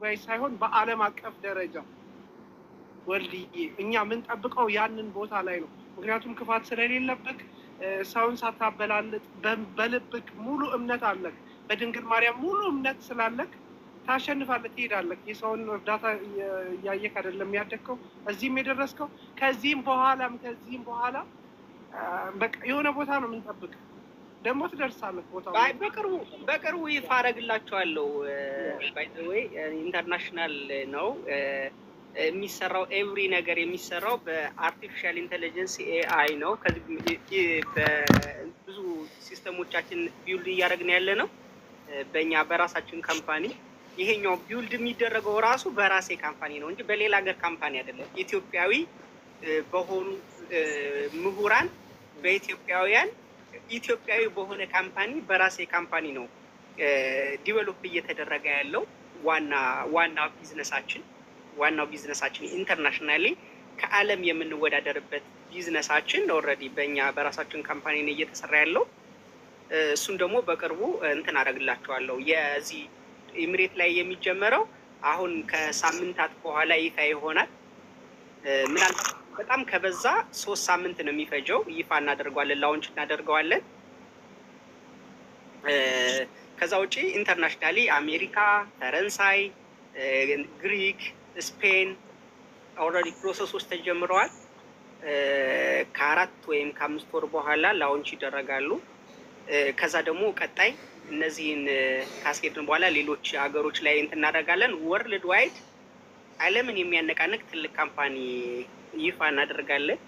ዱባይ ሳይሆን በዓለም አቀፍ ደረጃ ወልድዬ እኛ ምን ጠብቀው ያንን ቦታ ላይ ነው። ምክንያቱም ክፋት ስለሌለብክ ሰውን ሳታበላልጥ በልብክ ሙሉ እምነት አለክ፣ በድንግል ማርያም ሙሉ እምነት ስላለክ ታሸንፋለህ፣ ትሄዳለህ። የሰውን እርዳታ እያየክ አይደለም ያደግከው እዚህም የደረስከው። ከዚህም በኋላ በቃ የሆነ ቦታ ነው የምንጠብቅ፣ ደግሞ ትደርሳለህ ቦታው። በቅርቡ ይፋ አደርግላችኋለሁ። ባይ ዘ ዌይ ኢንተርናሽናል ነው የሚሰራው፣ ኤቭሪ ነገር የሚሰራው በአርቲፊሻል ኢንቴሊጀንስ ኤአይ ነው። ብዙ ሲስተሞቻችን ቢውልድ እያደረግን ያለ ነው በእኛ በራሳችን ካምፓኒ። ይሄኛው ቢውልድ የሚደረገው ራሱ በራሴ ካምፓኒ ነው እንጂ በሌላ ሀገር ካምፓኒ አይደለም። ኢትዮጵያዊ በሆኑ ምሁራን በኢትዮጵያውያን ኢትዮጵያዊ በሆነ ካምፓኒ በራሴ ካምፓኒ ነው ዲቨሎፕ እየተደረገ ያለው። ዋናው ቢዝነሳችን ኢንተርናሽናሊ ከዓለም የምንወዳደርበት ቢዝነሳችን ኦልሬዲ በእኛ በራሳችን ካምፓኒ ነው እየተሰራ ያለው። እሱን ደግሞ በቅርቡ እንትን አደርግላችኋለሁ። የዚህ ኢምሬት ላይ የሚጀመረው አሁን ከሳምንታት በኋላ ይፋ ይሆናል። ምናልባት በጣም ከበዛ 3 ሳምንት ነው የሚፈጀው። ይፋ እናደርገዋለን፣ ላውንች እናደርገዋለን። ከዛ ውጪ ኢንተርናሽናሊ አሜሪካ፣ ፈረንሳይ፣ ግሪክ፣ ስፔን ኦልሬዲ ፕሮሰሶች ተጀምረዋል። ከ4 ወይም ከ5 ወር በኋላ ላውንች ይደረጋሉ። ከዛ ደግሞ ቀጣይ እነዚህን ካስኬድን በኋላ ሌሎች ሀገሮች ላይ እንትን እናደርጋለን። ወርልድ ዋይድ ዓለምን የሚያነቃንቅ ትልቅ ካምፓኒ ይፋ እናደርጋለን።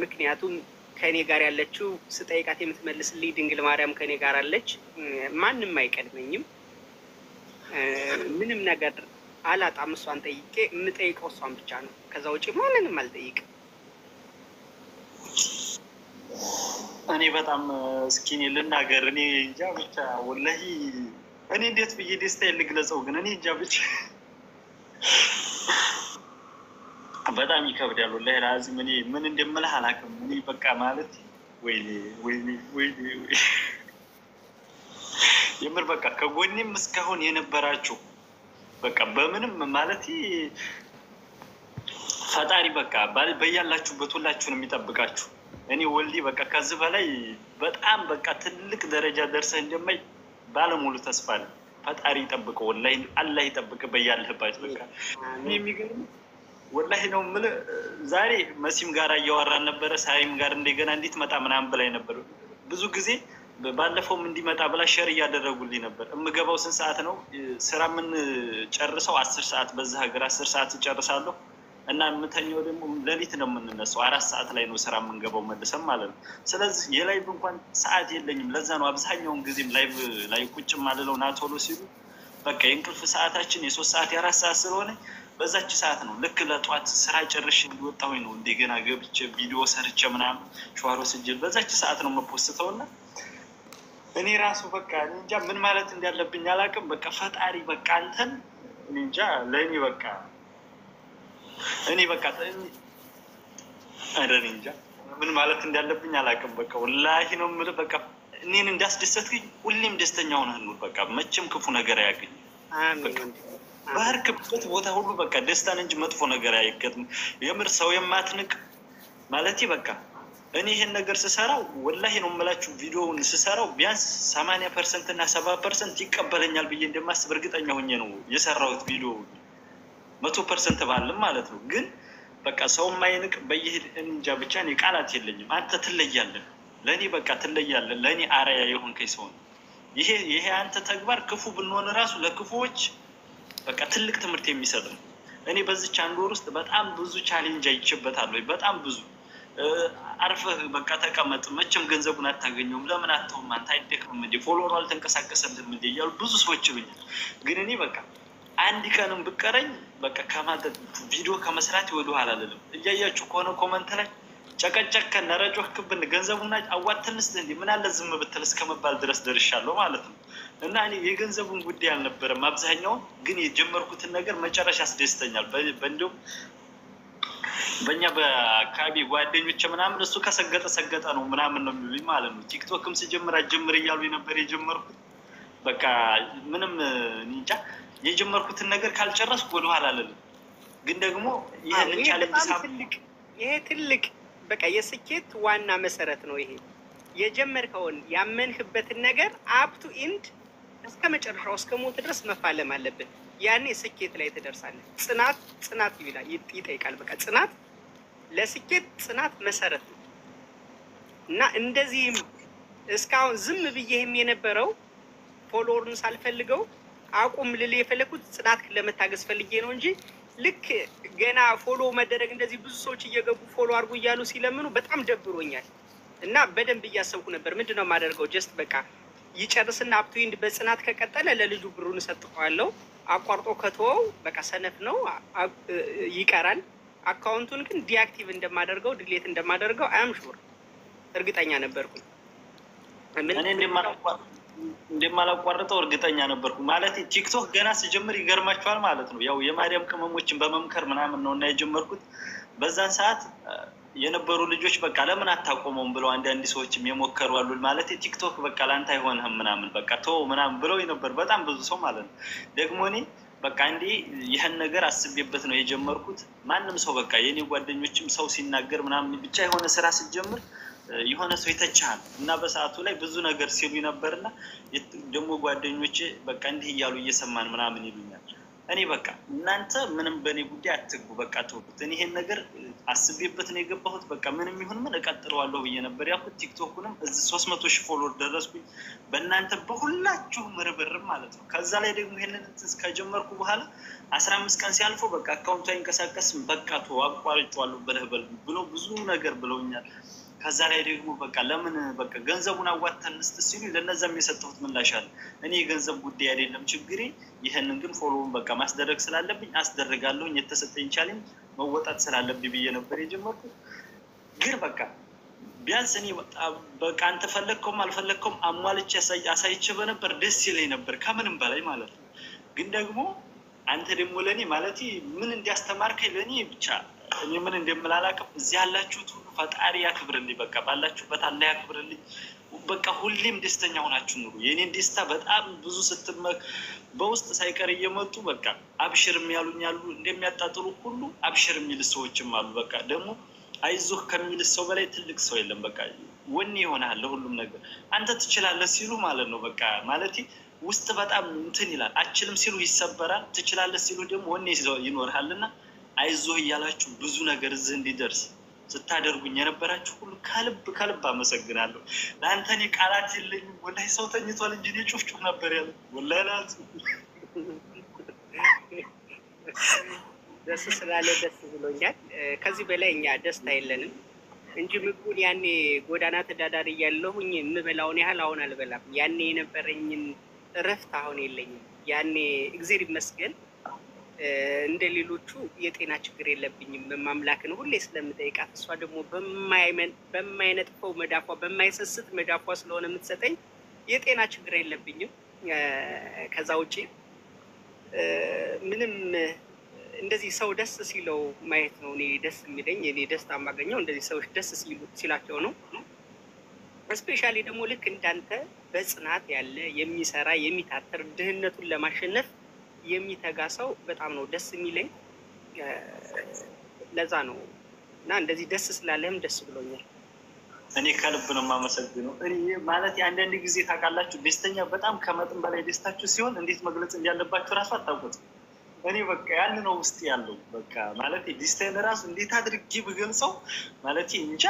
ምክንያቱም ከኔ ጋር ያለችው ስጠይቃት የምትመልስልኝ ድንግል ማርያም ከኔ ጋር አለች። ማንም አይቀድመኝም። ምንም ነገር አላጣም። እሷን ጠይቄ የምጠይቀው እሷን ብቻ ነው። ከዛ ውጪ ማንንም አልጠይቅም። እኔ በጣም እስኪኔ ልናገር፣ እኔ እንጃ ብቻ ወላሂ እኔ እንዴት ብዬ ደስታዬን ልግለጸው? ግን እኔ እንጃ ብቻ በጣም ይከብዳል ወላሂ ላዚም። እኔ ምን እንደምልህ አላውቅም። እኔ በቃ ማለት ወይኔ የምር በቃ ከጎኔም እስካሁን የነበራችሁ በቃ በምንም ማለት ፈጣሪ በቃ በያላችሁበት ሁላችሁን የሚጠብቃችሁ። እኔ ወልዲ በቃ ከዚህ በላይ በጣም በቃ ትልቅ ደረጃ ደርሰህ እንደማይ ባለሙሉ ተስፋ ነኝ። ፈጣሪ ይጠብቀው ወላሂ፣ አላህ ይጠብቅ በያለህበት። በቃ እኔ የሚገርም ወላሂ ነው የምልህ። ዛሬ መሲም ጋር እያወራን ነበረ፣ ሳይም ጋር እንደገና እንዴት መጣ ምናምን ብላኝ ነበር። ብዙ ጊዜ ባለፈውም እንዲመጣ ብላ ሸር እያደረጉልኝ ነበር። የምገባው ስንት ሰዓት ነው ስራ የምንጨርሰው? 10 ሰዓት በዛ ሀገር 10 ሰዓት እጨርሳለሁ እና የምተኛው ደግሞ ሌሊት ነው የምንነሳው። 4 ሰዓት ላይ ነው ስራ የምንገባው መልሰን ማለት ነው። ስለዚህ የላይቭ እንኳን ሰዓት የለኝም። ለዛ ነው አብዛኛውን ጊዜም ላይቭ ላይ ቁጭ ማልለው ና ቶሎ ሲሉ በቃ የእንቅልፍ ሰዓታችን የ3 ሰዓት የ4 ሰዓት ስለሆነ በዛች ሰዓት ነው ልክ ለጧት ስራ ጨርሽ እንዲወጣሁኝ ነው እንደገና ገብቼ ቪዲዮ ሰርቼ ምናምን ሸዋሮ ስጅል በዛች ሰዓት ነው የምፖስተውና እኔ ራሱ በቃ እንጃ ምን ማለት እንዳለብኝ አላውቅም። በቃ ፈጣሪ በቃ አንተን እንጃ ለእኔ በቃ እኔ በቃ አይደል እንጃ ምን ማለት እንዳለብኝ አላውቅም። በቃ ወላሂ ነው የምልህ። በቃ እኔን እንዳስደሰትክኝ ሁሌም ደስተኛ ሆነህ ኑር። በቃ መቼም ክፉ ነገር አያገኝ። በህርክበት ቦታ ሁሉ በቃ ደስታን እንጂ መጥፎ ነገር አይገጥም። የምር ሰው የማትንቅ ማለት በቃ እኔ ይሄን ነገር ስሰራው ወላሂ ነው የምላችሁ፣ ቪዲዮውን ስሰራው ቢያንስ 80% እና 70% ይቀበለኛል ብዬ እንደማስብ እርግጠኛ ሆኜ ነው የሰራሁት። ቪዲዮ 100% ባልም ማለት ነው። ግን በቃ ሰው የማይንቅ በየሄድ እንጃ ብቻ እኔ ቃላት የለኝም። አንተ ትለያለህ፣ ለእኔ በቃ ትለያለህ። ለእኔ አርአያ የሆንከኝ ሰው ነው። ይሄ አንተ ተግባር ክፉ ብንሆን ራሱ ለክፉዎች በቃ ትልቅ ትምህርት የሚሰጥ ነው። እኔ በዚች 1 ወር ውስጥ በጣም ብዙ ቻሌንጅ አይቼበታለሁ። በጣም ብዙ አርፈህ በቃ ተቀመጥ፣ መቼም ገንዘቡን አታገኘውም፣ ለምን አትተውም፣ አንተ አይደክምም እንዴ፣ ፎሎወሩ አልተንቀሳቀሰልህም እንዴ እያሉ ብዙ ሰዎች ይሉኛል። ግን እኔ በቃ አንድ ቀንም ብቀረኝ በቃ ከማለት ቪዲዮ ከመስራት ወደኋላ አልልም። እያያችሁ ከሆነ ኮመንት ላይ ጨቀጨከን ነረጮህክብን ገንዘቡን አዋጥተንስ እንዴ ምን አለ ዝም ብትል እስከመባል ድረስ ደርሻለሁ ማለት ነው። እና እኔ የገንዘቡን ጉዳይ አልነበረም አብዛኛውን፣ ግን የጀመርኩትን ነገር መጨረሻ ያስደስተኛል። በእንዲሁም በእኛ በአካባቢ ጓደኞች ምናምን እሱ ከሰገጠ ነው ምናምን ነው የሚሉኝ ማለት ነው። ቲክቶክም ስጀምር አጀምር እያሉ ነበር የጀመርኩት። በቃ ምንም እንጃ የጀመርኩትን ነገር ካልጨረስኩ ወደኋላ አልልም። ግን ደግሞ ይሄንን ቻሌንጅ ይሄ ትልቅ በቃ የስኬት ዋና መሰረት ነው። ይሄ የጀመርከውን ያመንህበትን ነገር አፕ ቱ ኢንድ እስከ መጨረሻው እስከ ሞት ድረስ መፋለም አለብን። ያኔ ስኬት ላይ ትደርሳለህ። ጽናት ይጠይቃል። በቃ ጽናት ለስኬት ጽናት መሰረት ነው። እና እንደዚህም እስካሁን ዝም ብዬህም የነበረው ፎሎወርን ሳልፈልገው አቁም ልል የፈለኩት ጽናት ለመታገስ ፈልጌ ነው እንጂ ልክ ገና ፎሎ መደረግ እንደዚህ ብዙ ሰዎች እየገቡ ፎሎ አድርጉ እያሉ ሲለምኑ በጣም ደብሮኛል። እና በደንብ እያሰብኩ ነበር ምንድነው የማደርገው። ጀስት በቃ ይጨርስና አፕ ቱ ኢንድ በጽናት ከቀጠለ ለልጁ ብሩን እሰጥቀዋለሁ። አቋርጦ ከተወው በቃ ሰነፍ ነው ይቀራል። አካውንቱን ግን ዲአክቲቭ እንደማደርገው ዲሌት እንደማደርገው አም ሹር እርግጠኛ ነበርኩኝ። እኔ እንደማላቋርጠው እርግጠኛ ነበርኩ። ማለት ቲክቶክ ገና ሲጀምር ይገርማችኋል ማለት ነው። ያው የማርያም ቅመሞችን በመምከር ምናምን ነው እና የጀመርኩት። በዛን ሰዓት የነበሩ ልጆች በቃ ለምን አታቆመውም ብለው አንዳንድ ሰዎችም የሞከሩ አሉ። ማለት ቲክቶክ በቃ ላንተ አይሆንህም ምናምን በቃ ተው ምናምን ብለው ነበር በጣም ብዙ ሰው ማለት ነው። ደግሞ እኔ በቃ እንዴ ይሄን ነገር አስቤበት ነው የጀመርኩት። ማንም ሰው በቃ የኔ ጓደኞችም ሰው ሲናገር ምናምን ብቻ የሆነ ስራ ሲጀምር የሆነ ሰው ይተቻል እና በሰዓቱ ላይ ብዙ ነገር ሲሉ ነበርና ደግሞ ጓደኞቼ በቃ እንዲህ እያሉ እየሰማን ምናምን ይሉኛል። እኔ በቃ እናንተ ምንም በእኔ ጉዳይ አትግቡ በቃ ተውኩት። እኔ ይሄን ነገር አስቤበት ነው የገባሁት። በቃ ምንም ይሁን ምን እቀጥለዋለሁ ብዬ ነበር ያልኩት። ቲክቶክንም እዚህ 300,000 ፎሎወር ደረስኩኝ በእናንተ በሁላችሁ ምርብርም ማለት ነው። ከዛ ላይ ደግሞ ይሄንን ከጀመርኩ በኋላ 15 ቀን ሲያልፈው በቃ አካውንቱ አይንቀሳቀስም በቃ ተው አቋርጬዋለሁ ብሎ ብዙ ነገር ብለውኛል። ከዛ ላይ ደግሞ በቃ ለምን በቃ ገንዘቡን አዋጥተን እንስጥ ሲሉ ለነዛም የሰጠሁት ምላሽ አለ። እኔ የገንዘብ ጉዳይ አይደለም ችግሬ፣ ይሄንን ግን ፎሎውን በቃ ማስደረግ ስላለብኝ አስደርጋለሁ፣ የተሰጠኝ ቻሌንጅ መወጣት ስላለብኝ ብዬ ነበር የጀመርኩት። ግን በቃ ቢያንስ እኔ በቃ አንተ ፈለግከውም አልፈለግከውም አሟልቼ አሳይቼ በነበር ደስ ይለኝ ነበር ከምንም በላይ ማለት ነው። ግን ደግሞ አንተ ደግሞ ለእኔ ማለት ምን እንዲያስተማርከኝ ለእኔ ብቻ እኔ ምን እንደምላላቅም እዚህ ያላችሁት ሁሉ ፈጣሪ ያክብርልኝ። በቃ ባላችሁበት አላህ ያክብርልኝ። በቃ ሁሌም ደስተኛ ሆናችሁ ኑሩ። የኔን ደስታ በጣም ብዙ ስትመክ በውስጥ ሳይቀር እየመጡ በቃ አብሽርም ያሉኛሉ። እንደሚያጣጥሉ ሁሉ አብሽር የሚል ሰዎችም አሉ። በቃ ደግሞ አይዞህ ከሚል ሰው በላይ ትልቅ ሰው የለም። በቃ ወኔ ይሆናል ለሁሉም ነገር። አንተ ትችላለህ ሲሉ ማለት ነው በቃ ማለት ውስጥ በጣም እንትን ይላል። አችልም ሲሉ ይሰበራል። ትችላለህ ሲሉ ደግሞ ወኔ ይኖርሃልና አይዞህ እያላችሁ ብዙ ነገር እዚህ እንዲደርስ ስታደርጉኝ የነበራችሁ ሁሉ ከልብ አመሰግናለሁ። ለአንተ እኔ ቃላት የለኝም። ወላሂ ሰው ተኝቷል እንጂ እኔ ጩፍጩፍ ነበር ያለው። ወላሂ ላንተ ደስ ስላለ ደስ ብሎኛል። ከዚህ በላይ እኛ ደስታ የለንም እንጂ ምግቡን ያኔ ጎዳና ተዳዳሪ እያለሁኝ የምበላውን ያህል አሁን አልበላም። ያኔ የነበረኝን እረፍት አሁን የለኝም። ያኔ እግዚአብሔር ይመስገን እንደ ሌሎቹ የጤና ችግር የለብኝም። ማምላክን ሁሌ ስለምጠይቃት እሷ ደግሞ በማይነጥፈው መዳፏ በማይሰስት መዳፏ ስለሆነ የምትሰጠኝ የጤና ችግር የለብኝም። ከዛ ውጪ ምንም እንደዚህ ሰው ደስ ሲለው ማየት ነው እኔ ደስ የሚለኝ። እኔ ደስታ የማገኘው እንደዚህ ሰዎች ደስ ሲላቸው ነው። እስፔሻሊ ደግሞ ልክ እንዳንተ በጽናት ያለ የሚሰራ የሚታተር ድህነቱን ለማሸነፍ የሚተጋ ሰው በጣም ነው ደስ የሚለኝ። ለዛ ነው እና እንደዚህ ደስ ስላለህም ደስ ብሎኛል። እኔ ከልብ ነው የማመሰግነው። እኔ ማለት አንዳንድ ጊዜ ታውቃላችሁ ደስተኛ በጣም ከመጠን በላይ ደስታችሁ ሲሆን እንዴት መግለጽ እንዳለባችሁ ራሱ አታውቁትም። እኔ በቃ ያን ነው ውስጥ ያለው በቃ ማለት ደስታዬን ራሱ እንዴት አድርጌ ብገልጸው ማለት እንጃ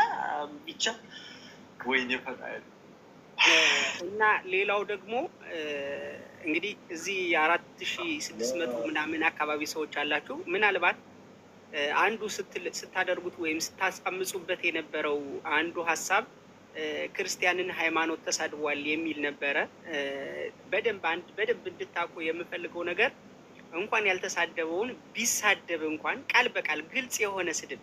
ብቻ ወይኔ ፈጣሪ። እና ሌላው ደግሞ እንግዲህ እዚህ 4600 ምናምን አካባቢ ሰዎች አላችሁ። ምናልባት አንዱ ስታደርጉት ወይም ስታስቀምጹበት የነበረው አንዱ ሀሳብ ክርስቲያንን ሃይማኖት ተሳድቧል የሚል ነበረ። በደንብ እንድታውቁ የምፈልገው ነገር እንኳን ያልተሳደበውን ቢሳደብ እንኳን ቃል በቃል ግልጽ የሆነ ስድብ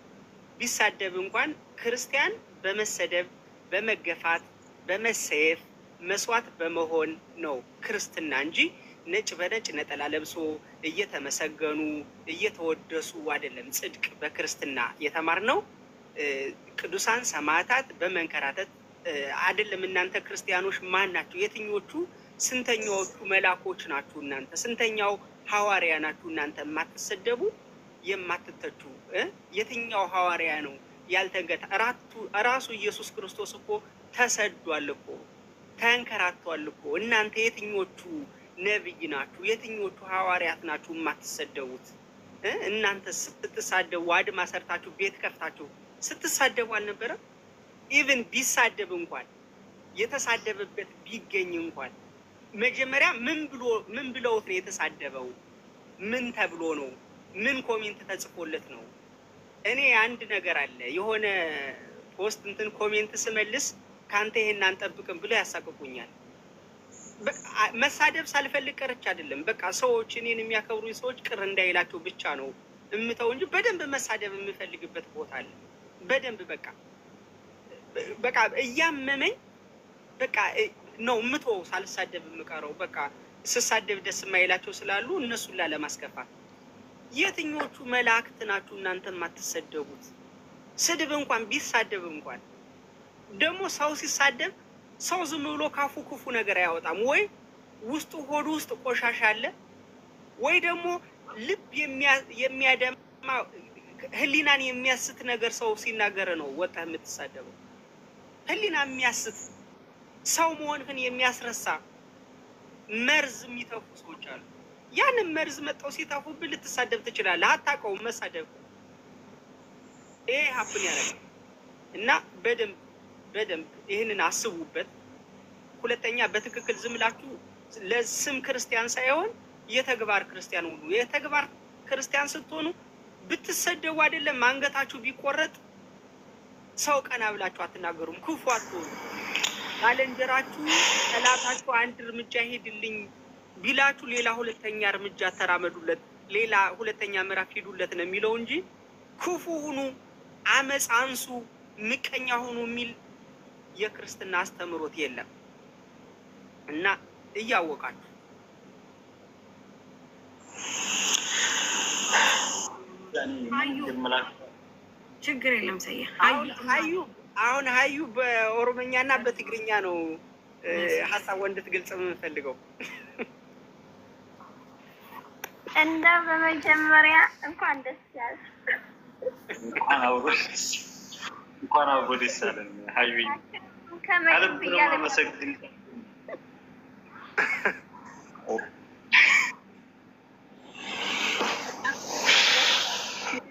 ቢሳደብ እንኳን ክርስቲያን በመሰደብ በመገፋት በመሰየፍ መስዋዕት በመሆን ነው ክርስትና እንጂ ነጭ በነጭ ነጠላ ለብሶ እየተመሰገኑ እየተወደሱ አይደለም። ጽድቅ በክርስትና የተማርነው ቅዱሳን ሰማዕታት በመንከራተት አይደለም። እናንተ ክርስቲያኖች ማን ናችሁ? የትኞቹ ስንተኛዎቹ መላኮች ናችሁ? እናንተ ስንተኛው ሐዋርያ ናችሁ እናንተ የማትሰደቡ የማትተቹ? የትኛው ሐዋርያ ነው ያልተገታ? ራሱ ኢየሱስ ክርስቶስ እኮ ተሰዷል እኮ ተንከራቷል እኮ። እናንተ የትኞቹ ነብይ ናችሁ? የትኞቹ ሐዋርያት ናችሁ የማትሰደቡት? እናንተ ስትሳደቡ አድማ ሰርታችሁ ቤት ከፍታችሁ ስትሳደቡ አልነበረም? ኢቭን ቢሳደብ እንኳን የተሳደበበት ቢገኝ እንኳን መጀመሪያ ምን ብለውት ነው የተሳደበው? ምን ተብሎ ነው? ምን ኮሜንት ተጽፎለት ነው? እኔ አንድ ነገር አለ የሆነ ፖስት እንትን ኮሜንት ስመልስ ካንተ ይሄን አንጠብቅም ብሎ ያሳቅቁኛል። መሳደብ ሳልፈልግ ቀርቼ አይደለም። በቃ ሰዎች እኔን የሚያከብሩኝ ሰዎች ቅር እንዳይላቸው ብቻ ነው እምተው እንጂ በደንብ መሳደብ የምፈልግበት ቦታ አለ። በደንብ በቃ እያመመኝ በቃ ነው እምተው ሳልሳደብ የምቀረው። በቃ ስሳደብ ደስ የማይላቸው ስላሉ እነሱን ላለማስከፋት። የትኞቹ መላእክት ናችሁ እናንተ የማትሰደቡት? ስድብ እንኳን ቢሳደብ እንኳን ደግሞ ሰው ሲሳደብ ሰው ዝም ብሎ ካፉ ክፉ ነገር አያወጣም። ወይ ውስጡ ሆዱ ውስጥ ቆሻሻ አለ፣ ወይ ደግሞ ልብ የሚያደማ ህሊናን የሚያስት ነገር ሰው ሲናገር ነው ወጣ የምትሳደበው። ህሊና የሚያስት ሰው መሆንህን የሚያስረሳ መርዝ የሚተፉ ሰዎች አሉ። ያንን መርዝ መጣው ሲተፉብህ ልትሳደብ ትችላለህ። አታውቀውም መሳደብ። ይሄ ሀፕን ያደርጋል እና በደንብ ይህንን አስቡበት። ሁለተኛ በትክክል ዝም ብላችሁ ለስም ክርስቲያን ሳይሆን የተግባር ክርስቲያን ሁሉ። የተግባር ክርስቲያን ስትሆኑ ብትሰደቡ አይደለም አንገታችሁ ቢቆረጥ ሰው ቀና ብላችሁ አትናገሩም፣ ክፉ አትሆኑ። ባልንጀራችሁ ጠላታችሁ አንድ እርምጃ ሄድልኝ ቢላችሁ ሌላ ሁለተኛ እርምጃ ተራመዱለት፣ ሌላ ሁለተኛ ምዕራፍ ሄዱለት ነው የሚለው እንጂ ክፉ ሁኑ፣ አመፅ አንሱ፣ ምቀኛ ሁኑ የሚል የክርስትና አስተምሮት የለም። እና እያወቃችሁ ችግር የለም። ሰያ አሁን ሀዩ በኦሮመኛ እና በትግርኛ ነው ሀሳብ እንድትገልጽ የምንፈልገው። እንደ በመጀመሪያ እንኳን ደስ ያለሽ። እንኳን አብሮ ደስ አለን ሀዩ። ከመይም ብያለሁ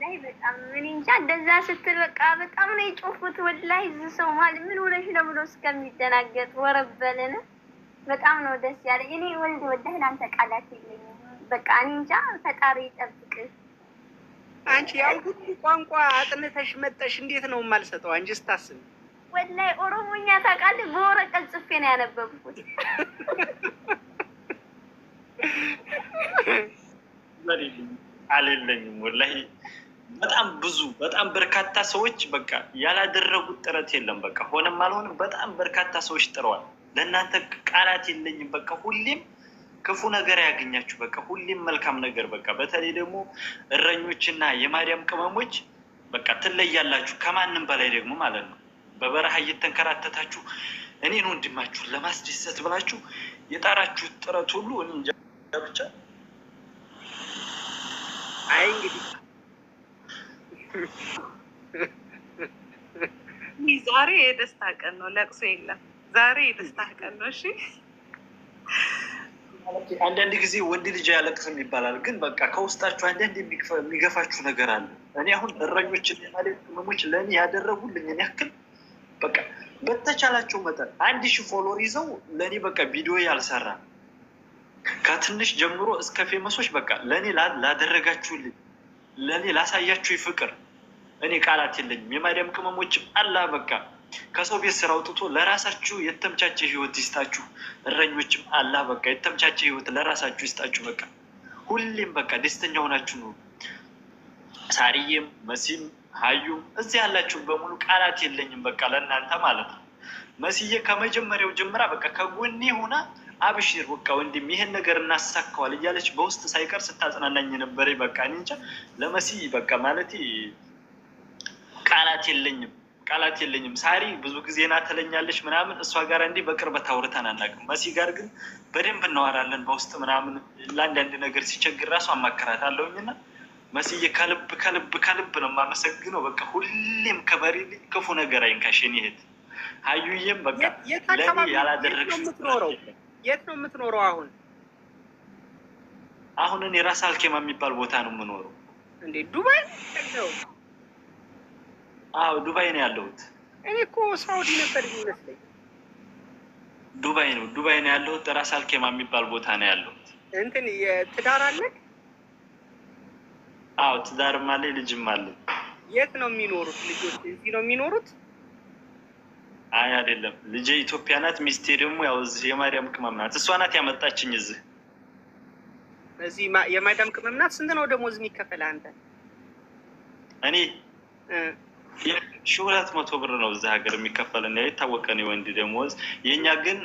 ላይ በጣም ምን እንጃ እንደዛ ስትል በቃ በጣም ነው የጮፉት። ወላሂ እዚህ ሰው ማለት ምን ሆነሽ ነው ብሎ እስከሚደናገጥ ወረበልን። በጣም ነው ደስ ያለኝ። እኔ ወላሂ አንተ ቃላት የለኝም። በቃ እኔ እንጃ ፈጣሪ ይጠብቅ። አንቺ ያው ሁሉ ቋንቋ አጥንተሽ መጠሽ እንዴት ነው የማልሰጠው? አንቺ ስታስብ ወላሂ ኦሮሞኛ ታውቃለህ? በወረቀት ጽፌ ነው ያነበብኩት። አልለኝም ወላሂ በጣም በርካታ ሰዎች በቃ ያላደረጉት ጥረት የለም። በቃ ሆነም አልሆነም በጣም በርካታ ሰዎች ጥረዋል። ለእናንተ ቃላት የለኝም። በቃ ሁሌም ክፉ ነገር ያገኛችሁ፣ በቃ ሁሌም መልካም ነገር። በቃ በተለይ ደግሞ እረኞችና የማርያም ቅመሞች በቃ ትለያላችሁ ከማንም በላይ ደግሞ ማለት ነው። በበረሃ እየተንከራተታችሁ እኔን ወንድማችሁን ለማስደሰት ብላችሁ የጣራችሁት ጥረት ሁሉ እኔ እንጃ ብቻ። አይ እንግዲህ ዛሬ የደስታ ቀን ነው፣ ለቅሶ የለም። ዛሬ የደስታ ቀን ነው። እሺ አንዳንድ ጊዜ ወንድ ልጅ አያለቅስም ይባላል፣ ግን በቃ ከውስጣችሁ አንዳንድ የሚገፋችሁ ነገር አለ። እኔ አሁን እረኞችን የማርያም ቅመሞች ለእኔ ያደረጉልኝን ያክል በቃ በተቻላቸው መጠን 1000 ፎሎወር ይዘው ለእኔ በቃ ቪዲዮ ያልሰራ ከትንሽ ጀምሮ እስከ ፌመሶች በቃ ለእኔ ላደረጋችሁልኝ ለእኔ ላሳያችሁ ፍቅር እኔ ቃላት የለኝም። የማርያም ቅመሞችም አላህ በቃ ከሰው ቤት ስራ አውጥቶ ለራሳችሁ የተመቻቸ ህይወት ይስጣችሁ። እረኞችም አላህ በቃ የተመቻቸ ህይወት ለራሳችሁ ይስጣችሁ። በቃ ሁሌም በቃ ደስተኛ ሆናችሁ ነው። ሳሪዬም መሲም ሀዩም እዚህ ያላችሁ በሙሉ ቃላት የለኝም በቃ ለእናንተ ማለት ነው። መስዬ ከመጀመሪያው ጀምራ በቃ ከጎኔ ሆና አብሽር በቃ ወንድም ይሄን ነገር እናሳካዋል እያለች በውስጥ ሳይቀር ስታጽናናኝ ነበረ። በቃ እኔ እንጃ ለመሲ በቃ ማለት ቃላት የለኝም። ቃላት የለኝም። ሳሪ ብዙ ጊዜ ና ትለኛለች ምናምን፣ እሷ ጋር እንዲህ በቅርበት አውርተን አናውቅም። መሲ ጋር ግን በደንብ እናወራለን በውስጥ ምናምን። ለአንዳንድ ነገር ሲቸግር ራሱ አማከራታለሁኝ እና መስዬ ከልብ ከልብ ከልብ ነው የማመሰግነው። በቃ ሁሌም ከበሬልኝ ክፉ ነገር አይንካሽ የኔ እህት። ሀዩዬም በቃ ለእኔ ያላደረግሽው። የት ነው የምትኖረው አሁን? አሁን እኔ ራስ አልኬማ የሚባል ቦታ ነው የምኖረው። እንዴ ዱባይ ነው? አዎ ዱባይ ነው ያለሁት። እኔ እኮ ሳውዲ ነበር የሚመስለኝ። ዱባይ ነው ያለሁት። ራስ አልኬማ የሚባል ቦታ ነው ያለሁት። እንትን የትዳር አለ? አዎ ትዳርም አለ ልጅም አለ። የት ነው የሚኖሩት ልጆች? እዚህ ነው የሚኖሩት? አይ አይደለም፣ ልጄ ኢትዮጵያ ናት። ሚስቴ ደግሞ ያው እዚህ የማርያም ቅመም ናት። እሷ ናት ያመጣችኝ እዚህ። የማዳም ቅመም ናት። ስንት ነው ደሞዝ የሚከፈል አንተ? እኔ 1200 ብር ነው እዚህ ሀገር የሚከፈለን። ያው የታወቀ ነው የወንድ ደሞዝ። የኛ ግን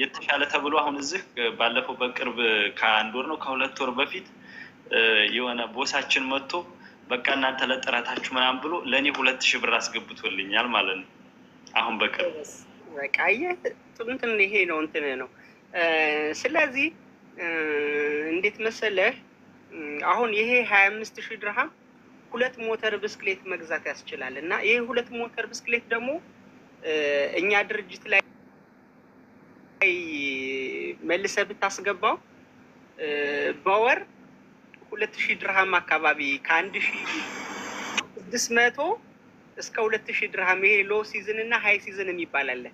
የተሻለ ተብሎ አሁን እዚህ ባለፈው በቅርብ ከአንድ ወር ነው ከሁለት ወር በፊት የሆነ ቦሳችን መጥቶ በቃ እናንተ ለጥረታችሁ ምናምን ብሎ ለእኔ 2000 ብር አስገብቶልኛል ማለት ነው። አሁን በቅርብ በቃ እንትን ይሄ ነው እንትን ነው። ስለዚህ እንዴት መሰለህ አሁን ይሄ 25,000 ድርሃም 2 ሞተር ብስክሌት መግዛት ያስችላል። እና ይሄ 2 ሞተር ብስክሌት ደግሞ እኛ ድርጅት ላይ መልሰህ ብታስገባው በወር 2000 ድርሃም አካባቢ ከ1600 እስከ 2000 ድርሃም። ይሄ ሎ ሲዝን እና ሃይ ሲዝን የሚባል አለ።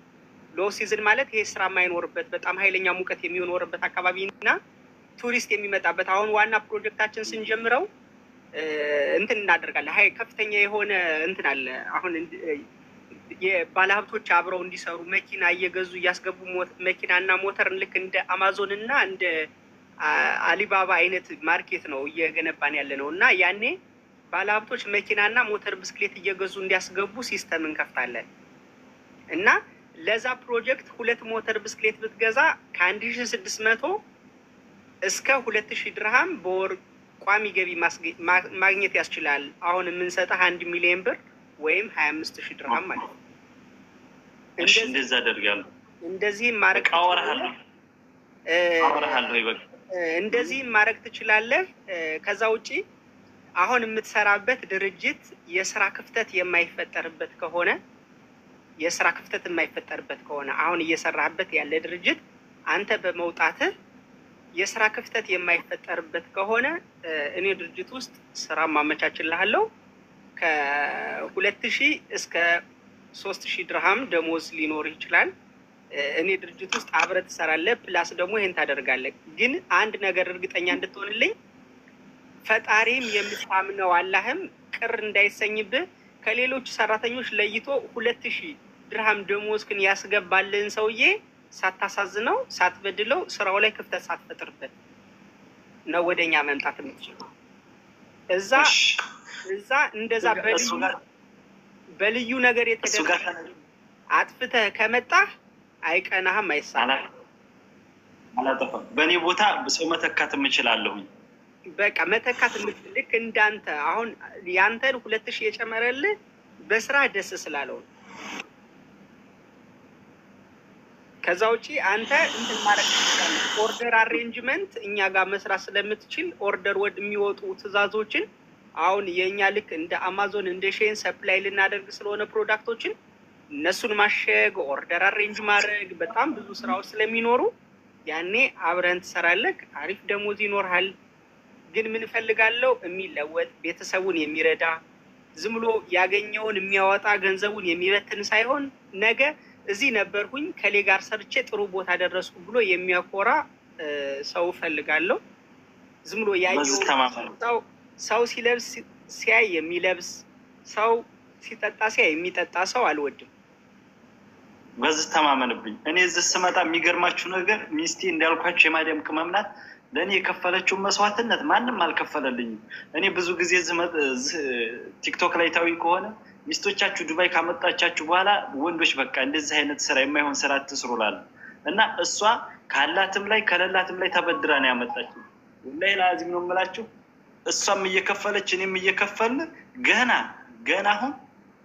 ሎ ሲዝን ማለት ይሄ ስራ የማይኖርበት በጣም ኃይለኛ ሙቀት የሚኖርበት አካባቢ እና ቱሪስት የሚመጣበት። አሁን ዋና ፕሮጀክታችን ስንጀምረው እንትን እናደርጋለን። ሀይ ከፍተኛ የሆነ እንትን አለ። አሁን የባለሀብቶች አብረው እንዲሰሩ መኪና እየገዙ እያስገቡ መኪና እና ሞተር ልክ እንደ አማዞን እና እንደ አሊባባ አይነት ማርኬት ነው እየገነባን ያለ ነው። እና ያኔ ባለሀብቶች መኪና እና ሞተር ብስክሌት እየገዙ እንዲያስገቡ ሲስተም እንከፍታለን። እና ለዛ ፕሮጀክት 2 ሞተር ብስክሌት ብትገዛ ከ1600 እስከ 2000 ድርሃም በወር ቋሚ ገቢ ማግኘት ያስችላል። አሁን የምንሰጠህ 1 ሚሊዮን ብር ወይም 25,000 ድርሃም ማለት ነው። እንደዛ አደርጋለሁ። እንደዚህም ማድረግ እንደዚህም ማድረግ ትችላለህ። ከዛ ውጪ አሁን የምትሰራበት ድርጅት የስራ ክፍተት የማይፈጠርበት ከሆነ አሁን እየሰራህበት ያለ ድርጅት አንተ በመውጣትህ የስራ ክፍተት የማይፈጠርበት ከሆነ እኔ ድርጅት ውስጥ ስራ ማመቻችልሃለሁ። ከ2000 እስከ 3000 ድርሃም ደሞዝ ሊኖር ይችላል። እኔ ድርጅት ውስጥ አብረህ ትሰራለህ። ፕላስ ደግሞ ይሄን ታደርጋለህ። ግን አንድ ነገር እርግጠኛ እንድትሆንልኝ ፈጣሪም የምታምነው አላህም ቅር እንዳይሰኝብህ ከሌሎች ሰራተኞች ለይቶ 2000 ድርሃም ደሞዝ ግን ያስገባልን ሰውዬ ሳታሳዝነው ሳትበድለው ስራው ላይ ክፍተት ሳትፈጥርበት ነው ወደኛ መምጣት የምትችለው። እዛ እንደዛ በልዩ ነገር የተደረገ አጥፍተህ ከመጣህ አይቀናህም፣ አይሳናም። አላጠፋም። በእኔ ቦታ ሰው መተካት እችላለሁኝ። በቃ መተካት ልክ እንዳንተ አሁን ያንተን 2000 የጨመረልህ በስራ ደስ ስላለው። ከዛ ውጪ አንተ እንትን ማለት ትችላለህ። ኦርደር አሬንጅመንት እኛ ጋር መስራት ስለምትችል ኦርደር ወድ የሚወጡ ትዕዛዞችን አሁን የኛ ልክ እንደ አማዞን እንደ ሼን ሰፕላይ ልናደርግ ስለሆነ ፕሮዳክቶችን እነሱን ማሸግ ኦርደር አሬንጅ ማድረግ በጣም ብዙ ስራዎች ስለሚኖሩ ያኔ አብረን ትሰራለህ። አሪፍ ደሞዝ ይኖርሃል። ግን ምን ፈልጋለሁ የሚለወጥ ቤተሰቡን የሚረዳ ዝም ብሎ ያገኘውን የሚያወጣ ገንዘቡን የሚበትን ሳይሆን ነገ እዚህ ነበርኩኝ ከሌ ጋር ሰርቼ ጥሩ ቦታ ደረስኩ ብሎ የሚያኮራ ሰው ፈልጋለሁ። ዝም ብሎ ያየው ሰው ሲለብስ ሲያይ የሚለብስ ሰው ሲጠጣ ሲያይ የሚጠጣ ሰው አልወድም። በዚህ ተማመንብኝ። እኔ እዚህ ስመጣ የሚገርማችሁ ነገር ሚስቴ እንዳልኳችሁ የማዳም ቅመም ናት። ለእኔ የከፈለችውን መስዋዕትነት ማንም አልከፈለልኝም። እኔ ብዙ ጊዜ ቲክቶክ ላይ ታዊ ከሆነ ሚስቶቻችሁ ዱባይ ካመጣቻችሁ በኋላ ወንዶች በቃ እንደዚህ አይነት ስራ የማይሆን ስራ ትስሩላሉ እና እሷ ካላትም ላይ ከሌላትም ላይ ተበድራ ነው ያመጣችው። ወላሂ ላዚም ነው የምላችሁ። እሷም እየከፈለች እኔም እየከፈልን ገና አሁን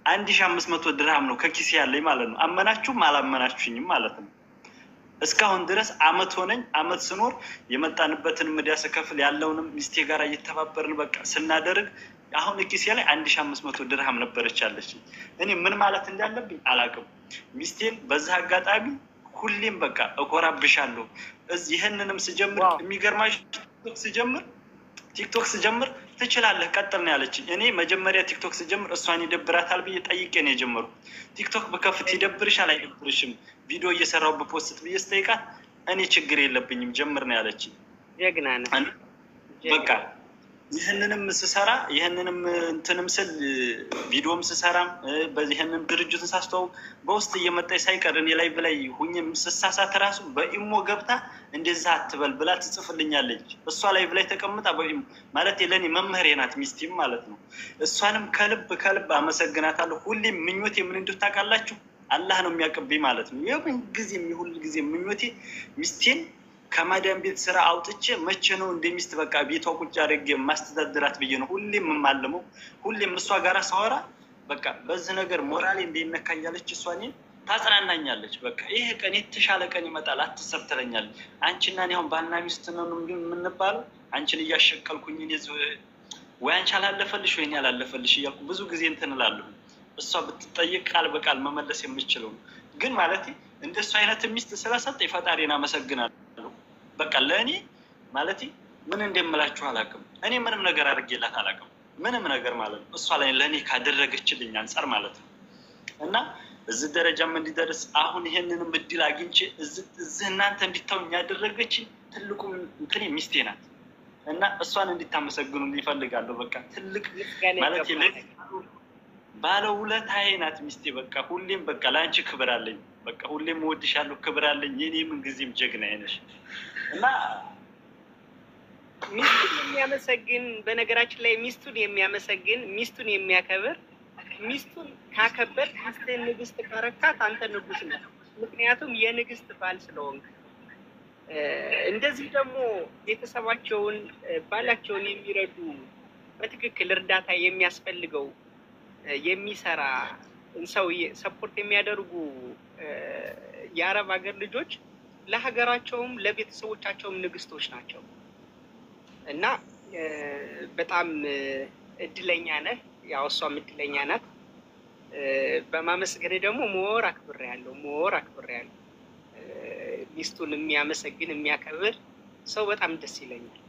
1500 ድርሃም ነው ከኪሴ ያለኝ ማለት ነው። አመናችሁም አላመናችሁኝም ማለት ነው። እስካሁን ድረስ አመት ሆነኝ። አመት ስኖር የመጣንበትን ምድያ ስከፍል ያለውንም ሚስቴ ጋር እየተባበርን በቃ ስናደርግ አሁን ኪሴ ላይ 1500 ድርሃም ነበረች ያለች። እኔ ምን ማለት እንዳለብኝ አላውቅም። ሚስቴን በዛ አጋጣሚ ሁሌም በቃ እኮራብሻለሁ። ይህንንም ስጀምር የሚገርማችሁ ቲክቶክ ስጀምር ትችላለህ ቀጥል ነው ያለችኝ። እኔ መጀመሪያ ቲክቶክ ስጀምር እሷን ይደብራታል ብዬ ጠይቄ ነው የጀመሩት። ቲክቶክ በከፍት ይደብርሻል አይደብርሽም ቪዲዮ እየሰራው በፖስት ብዬ ስጠይቃት እኔ ችግር የለብኝም ጀምር ነው ያለችኝ። ጀግና ነህ። በቃ ይህንንም ስሰራ ይህንንም እንትንም ስል ቪዲዮም ስሰራም በዚህንም ድርጅቱን ሳስተዋውቅ በውስጥ እየመጣች ሳይቀር እኔ ላይ ብላይ ሁኝም ስሳሳት ራሱ በኢሞ ገብታ እንደዛ አትበል ብላ ትጽፍልኛለች። እሷ ላይ ብላይ ተቀምጣ በኢሞ ማለት ለኔ መምህሬ ናት ሚስቴም ማለት ነው። እሷንም ከልብ አመሰግናታለሁ። ሁሌም ምኞቴ ምን እንደው ታውቃላችሁ አላህ ነው የሚያቀብኝ ማለት ነው። የምን ጊዜ ምኞቴ ሚስቴን ከማዳም ቤት ስራ አውጥቼ መቼ ነው እንደሚስት በቃ ቤቷ ቁጭ አድርጌ ማስተዳድራት ብዬ ነው ሁሌም የማልመው። ሁሌም እሷ ጋራ ሳወራ በቃ በዚህ ነገር ሞራሌ እንደይነካ እያለች እሷ እኔን ታጽናናኛለች። በቃ ይሄ ቀን የተሻለ ቀን ይመጣል አትሰብ ትለኛለች። አንቺና እኔ አሁን ባልና ሚስት ነው የምንባለው። አንቺን እያሸቀልኩኝ ወይ አንቺ አላለፈልሽ ወይ እኔ አላለፈልሽ እያልኩ ብዙ ጊዜ እንትን እላለሁ። እሷ ብትጠይቅ ቃል በቃል መመለስ የምችለው ግን ማለት እንደሱ አይነት ሚስት ስለሰጠኝ ፈጣሪን አመሰግናለሁ። በቃ ለእኔ ማለት ምን እንደምላችሁ አላውቅም። እኔ ምንም ነገር አድርጌላት አላውቅም። ምንም ነገር ማለት ነው እሷ ላይ ለእኔ ካደረገችልኝ አንጻር ማለት ነው። እና እዚህ ደረጃም እንዲደርስ አሁን ይሄንንም እድል አግኝቼ እዚህ እናንተ እንዲታውኝ ያደረገችኝ ትልቁ እንትኔ ሚስቴ ናት። እና እሷን እንዲታመሰግኑ ይፈልጋለሁ። በቃ ትልቅ ማለት ባለውለታዬ ናት ሚስቴ። በቃ ሁሌም በቃ ለአንቺ ክብር አለኝ። በቃ ሁሌም እወድሻለሁ፣ ክብር አለኝ። የኔ ምን ጊዜም ጀግና ነሽ። እና ሚስቱን የሚያመሰግን በነገራችን ላይ ሚስቱን የሚያመሰግን ሚስቱን የሚያከብር ሚስቱን ካከበር ሚስትህን ንግስት ካረካት አንተ ንጉስ ነህ። ምክንያቱም የንግስት ባል ስለሆንክ። እንደዚህ ደግሞ ቤተሰባቸውን ባላቸውን የሚረዱ በትክክል እርዳታ የሚያስፈልገው የሚሰራ ሰው ሰፖርት የሚያደርጉ የአረብ ሀገር ልጆች ለሀገራቸውም ለቤተሰቦቻቸውም ንግስቶች ናቸው። እና በጣም እድለኛ ነህ። ያው እሷም እድለኛ ናት። በማመስገን ደግሞ ሞር አክብሬያለሁ። ሚስቱን የሚያመሰግን የሚያከብር ሰው በጣም ደስ ይለኛል።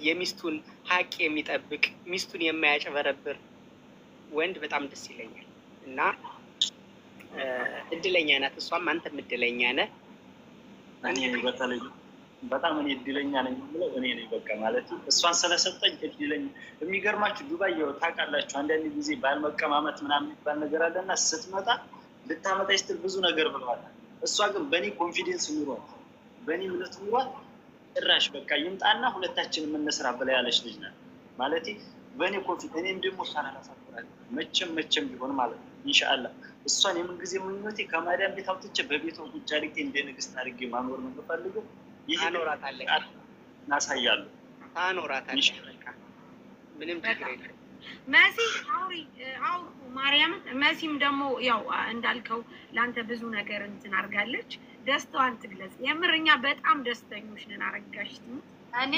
የሚስቱን ሀቅ የሚጠብቅ ሚስቱን የማያጭበረብር ወንድ በጣም ደስ ይለኛል። እና እድለኛ ናት እሷም፣ አንተም እድለኛ ነህ። እኔ በተለይ በጣም እኔ እድለኛ ነኝ ብለው እኔ ነኝ በቃ ማለት እሷን ስለሰጠኝ እድለኛ። የሚገርማችሁ ዱባይ ታውቃላችሁ አንዳንድ ጊዜ ባልመቀማመጥ ምናምን የሚባል ነገር አለና ስትመጣ ልታመጣ ስትል ብዙ ነገር ብለዋል። እሷ ግን በእኔ ኮንፊደንስ ኑሯት በእኔ እምነት ኑሯት ጭራሽ በቃ ይምጣና ሁለታችን የምንስራ ብላ ያለች ልጅ ናት ማለት በእኔ ኮንፊደንስ። እኔም ደግሞ እሷን አላሳፍራለሁ መቼም ቢሆን ማለት ነው ኢንሻአላህ። እሷን የምን ጊዜ ምኞቴ ከማዳም ቤት አውጥቼ በቤቷ ቁጭ አድርጌ እንደ ንግስት አድርጌ ማኖር ነው የምፈልገው። አኖራታለህ እናሳያለሁ። አኖራታለህ በቃ ምንም ችግር የለም። መሲ አውሩ ማርያምን። መሲም ደግሞ ያው እንዳልከው ለአንተ ብዙ ነገር እንትን አድርጋለች። ደስታዋን ትግለጽ። የምርኛ በጣም ደስተኞች ነን። አረጋሽ እኔ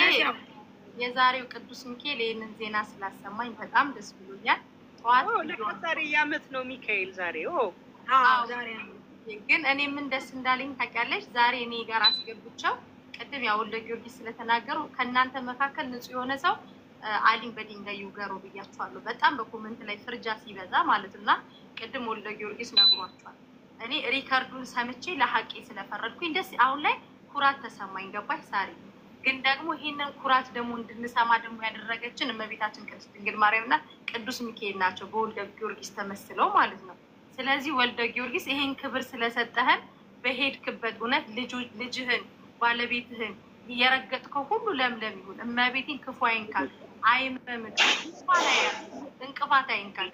የዛሬው ቅዱስ ሚካኤል ይህንን ዜና ስላሰማኝ በጣም ደስ ብሎኛል። ጠዋት ዛሬ የዓመት ነው ሚካኤል ዛሬ። ዛሬ ግን እኔ ምን ደስ እንዳለኝ ታውቂያለሽ? ዛሬ እኔ ጋር አስገብቸው ቅድም ያው ወልደ ጊዮርጊስ ስለተናገሩ ከእናንተ መካከል ንጹህ የሆነ ሰው አሊም በድንጋይ ይውገሩ ብያቸዋለሁ። በጣም በኮመንት ላይ ፍርጃ ሲበዛ ማለት እና ቅድም ወልደ ጊዮርጊስ ነግሯቸዋል። እኔ ሪከርዱን ሰምቼ ለሐቄ ስለፈረድኩኝ ደስ አሁን ላይ ኩራት ተሰማኝ። ገባሽ ሳሪ? ግን ደግሞ ይሄንን ኩራት ደግሞ እንድንሰማ ደግሞ ያደረገችን እመቤታችን ቅድስት ድንግል ማርያምና ቅዱስ ሚካኤል ናቸው፣ በወልደ ጊዮርጊስ ተመስለው ማለት ነው። ስለዚህ ወልደ ጊዮርጊስ ይሄን ክብር ስለሰጠህን በሄድክበት እውነት ልጅህን ባለቤትህን የረገጥከው ሁሉ ለምለም ይሁን። እመቤቴን ክፉ አይንካል፣ አይመምክ፣ እንቅፋት አይንካል።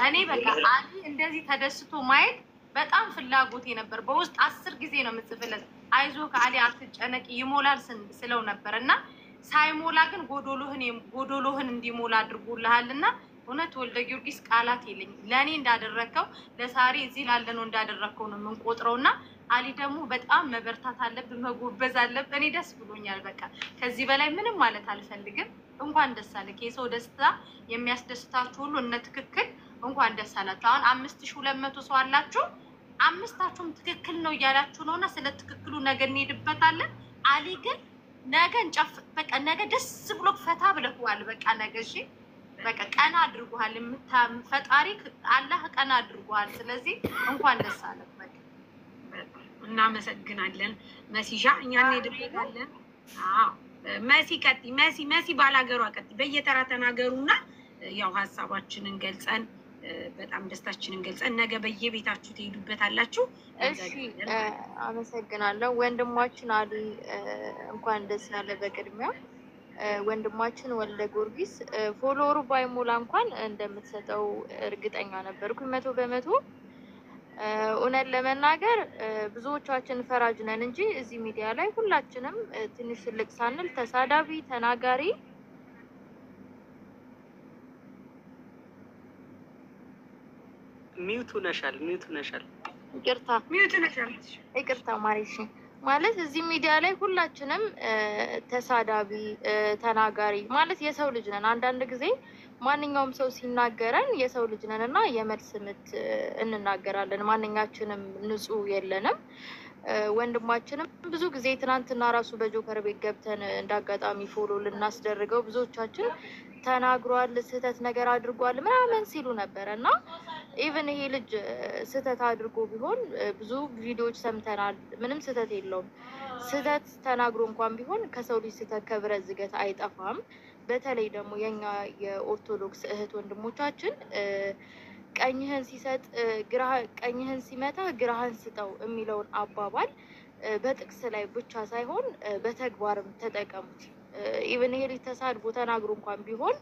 እኔ በቃ አሊ እንደዚህ ተደስቶ ማየት በጣም ፍላጎቴ ነበር። በውስጥ 10 ጊዜ ነው የምጽፍለት አይዞህ ከአሊ አትጨነቂ ይሞላል ስለው ነበር እና ሳይሞላ ግን ጎዶሎህን እንዲሞላ አድርጎልሃልና እውነት ወልደ ጊዮርጊስ ቃላት የለኝም። ለእኔ እንዳደረግከው ለሳሪ እዚህ ላለነው እንዳደረግከው ነው የምንቆጥረውና አሊ ደግሞ በጣም መበርታት አለብህ፣ መጎበዝ አለብህ። እኔ ደስ ብሎኛል። በቃ ከዚህ በላይ ምንም ማለት አልፈልግም። እንኳን ደስ አለህ። የሰው ደስታ የሚያስደስታችሁ ሁሉ እነ ትክክል እንኳን ደስ አላችሁ። አሁን 5200 ሰው አላችሁ። አምስታችሁም ትክክል ነው እያላችሁ ነውና ስለ ትክክሉ ነገ እንሄድበታለን። አሊ ግን ነገ በቃ ነገ ደስ ብሎ ፈታ ብለዋል። በቃ ነገ እሺ በቃ ቀና አድርጓል። ፈጣሪ አላህ ቀና አድርጓል። ስለዚህ እንኳን ደስ አለህ። በቃ እናመሰግናለን መሲሻ። እኛ እንሄድበታለን። አዎ መሲ ቀጥ መሲ ባላገሯ ቀጥ በየተራ ተናገሩና ያው ሀሳባችንን ገልጸን በጣም ደስታችንን ገልጸን ነገ በየቤታችሁ ትሄዱበታላችሁ። እሺ አመሰግናለሁ። ወንድማችን አሊ እንኳን ደስ ያለ። በቅድሚያ ወንድማችን ወልደ ጊዮርጊስ ፎሎወሩ ባይሞላ እንኳን እንደምትሰጠው እርግጠኛ ነበርኩኝ 100%። እውነት ለመናገር ብዙዎቻችን ፈራጅ ነን እንጂ እዚህ ሚዲያ ላይ ሁላችንም ትንሽ ትልቅ ሳንል ተሳዳቢ ተናጋሪ ሚውቱ ነሻል። ይቅርታ ማሪሽ ማለት እዚህ ሚዲያ ላይ ሁላችንም ተሳዳቢ ተናጋሪ ማለት የሰው ልጅ ነን። አንዳንድ ጊዜ ማንኛውም ሰው ሲናገረን የሰው ልጅ ነን እና የመልስ ምት እንናገራለን። ማንኛችንም ንጹህ የለንም። ወንድማችንም ብዙ ጊዜ ትናንትና ራሱ በጆከር ቤት ገብተን እንዳጋጣሚ ፎሎ ልናስደርገው ብዙዎቻችን ተናግሯል፣ ስህተት ነገር አድርጓል ምናምን ሲሉ ነበር እና ኢቭን ይሄ ልጅ ስህተት አድርጎ ቢሆን ብዙ ቪዲዮዎች ሰምተናል። ምንም ስህተት የለውም። ስህተት ተናግሮ እንኳን ቢሆን ከሰው ልጅ ስህተት ከብረት ዝገት አይጠፋም። በተለይ ደግሞ የኛ የኦርቶዶክስ እህት ወንድሞቻችን ቀኝህን ሲሰጥ ቀኝህን ሲመታ ግራህን ስጠው የሚለውን አባባል በጥቅስ ላይ ብቻ ሳይሆን በተግባርም ተጠቀሙት። ኢቭን ይሄ ልጅ ተሳድቦ ተናግሮ እንኳን ቢሆን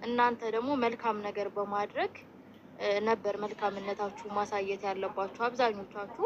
እናንተ ደግሞ መልካም ነገር በማድረግ ነበር መልካምነታችሁ ማሳየት ያለባችሁ አብዛኞቻችሁ።